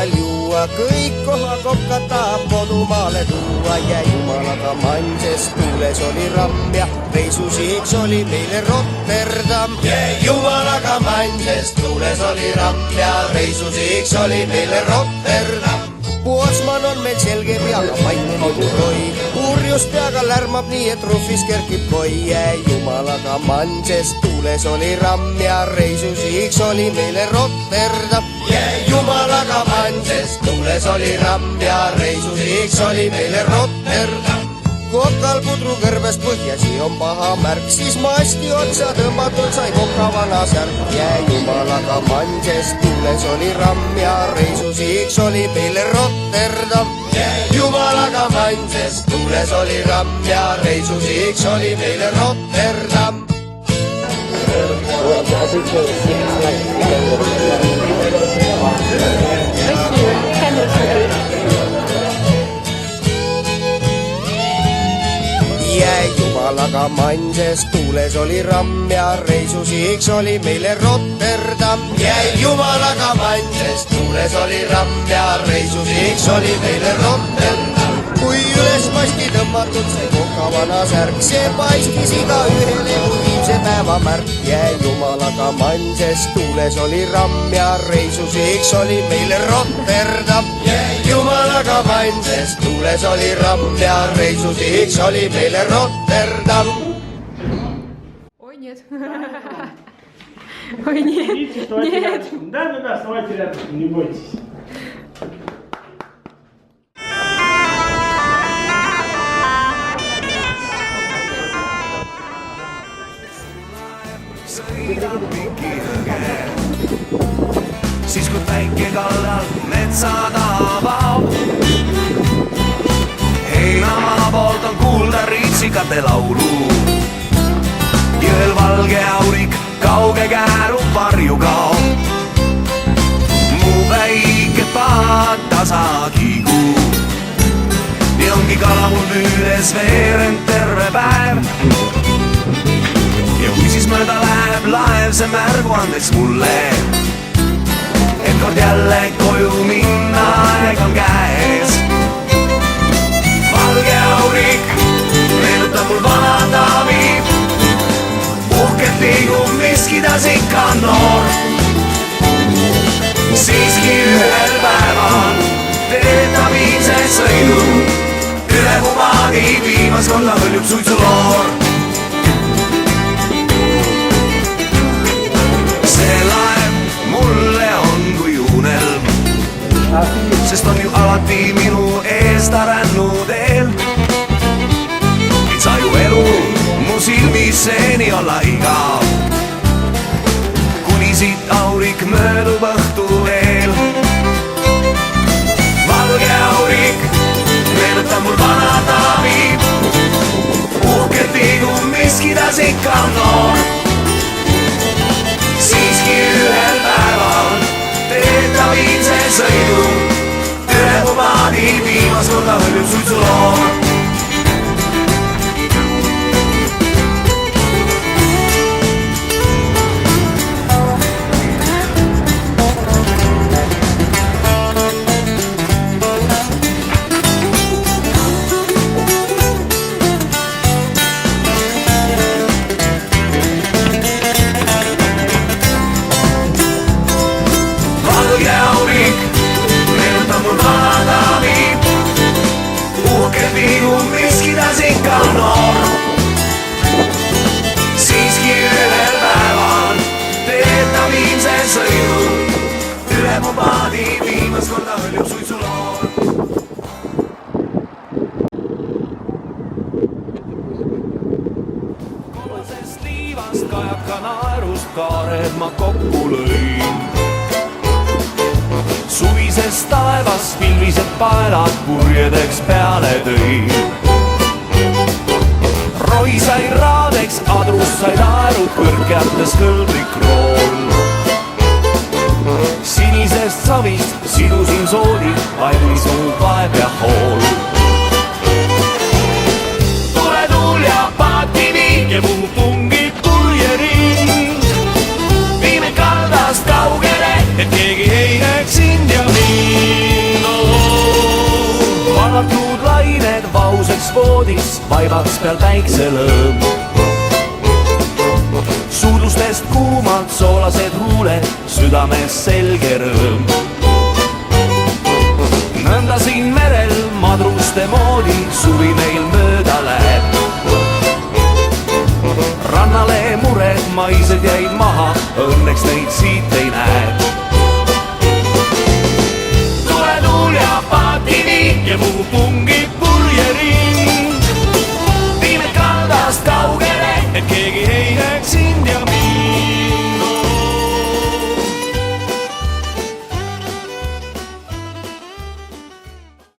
seal juua, kõik kohakokka tahab kodumaale tuua. Ja jumalaga manses tuules oli ramm ja reisusihiks oli meile Rotterdam. Ja jumalaga manses tuules oli ramm ja reisusihiks oli meile Rotterdam. Puosman on meil selge peaga paike nagu roi, urjus peaga lärmab nii, et ruhvis kerkib koi. Jumalaga manses tuules oli ramm ja reisusihiks oli meile Rotterdam. Jumalaga manses tuules oli ramm ja reisusihiks oli meile Rotterdam. Kokal pudru kõrbes põhjasi on paha märk, siis masti otsa tõmmatud sai koka vana särk. Jumalaga manses tuules oli ramm ja reisusihiks oli meile Rotterdam. Jumalaga manses tuules oli ramm ja reisusihiks oli meile Rotterdam. Jumalaga manses tuules oli ramm ja reisusihiks oli meile Rotterdam. Jumalaga manses tuules oli ramm ja reisusihiks oli meile Rotterdam. Kui üles masti tõmmatud sai koka vana särk, see paistis iga ühele uimse päeva märk. Jumalaga manses tuules oli ramm ja reisusihiks oli meile Rotterdam. Jumalaga manses tuules oli ramm ja reisusihiks oli meile Rotterdam. Ой, нет. Ой, нет. Нет. Да, вставайте рядом, не бойтесь. Siis kun päike kallal metsa taavaab, heinamaa poolt on kuulda ritsikate laulu. Jõel valge aurik kauge käärub varju kaob, mu väike paat tasa kiigub. Nii ongi kala mul püüdes veerend terve päev. Ja kui siis mööda läheb laev, see märgu andeks mulle, et kord jälle koju minna aeg on käes. Valge aurik meenutab mul vana daami, uhkelt liigub miskidas ikka noor. Siiski ühel päeval teeb ta viimse sõidu, üle mu maagi viimas korda hõljub suitsuloor. Sest on ju alati minu eest rännud eel. Ei saa ju elu mu silmis seeni olla igav, kuni siit aurik möödub õhtu veel. Valge aurik meenutab mul vana daami, uhkelt liigub miskidas ikka noor. Siiski ühel päeval teeb ta viimse sõidu, üle mu maadi viimas korda hõljub suitsuloor. Valge aurik meenutab mul vana daami, uhkelt liigub miskidas ikka noor. Siiski ühel päeval teeb ta viimse sõidu, üle mu maadi viimas korda hõljub suitsuloor. Kollasest liivast kajaka naerust kaared ma kokku lõin. Suvisest taevast pilvised paelad purjedeks peale tõin. Roi sai raadeks, adrus sai naerud, kõrgkätes kõlblik rool. Sinisest savist sidusin soodi, valmis mu paeb ja hool. Tule tuul ja paati viig ja muu tungib purjerind. Viime kaldast kaugele, et keegi ei näeks sind ja mind. voodis, vaibaks peal päikselõõm. Suudlustest kuumad soolased huuled, südames selge rõõm. Nõnda siin merel madruste moodi suvi meil mööda läheb. Rannale mured maised jäid maha, õnneks neid siit ei näe. Tule tuul ja paati viib ja muu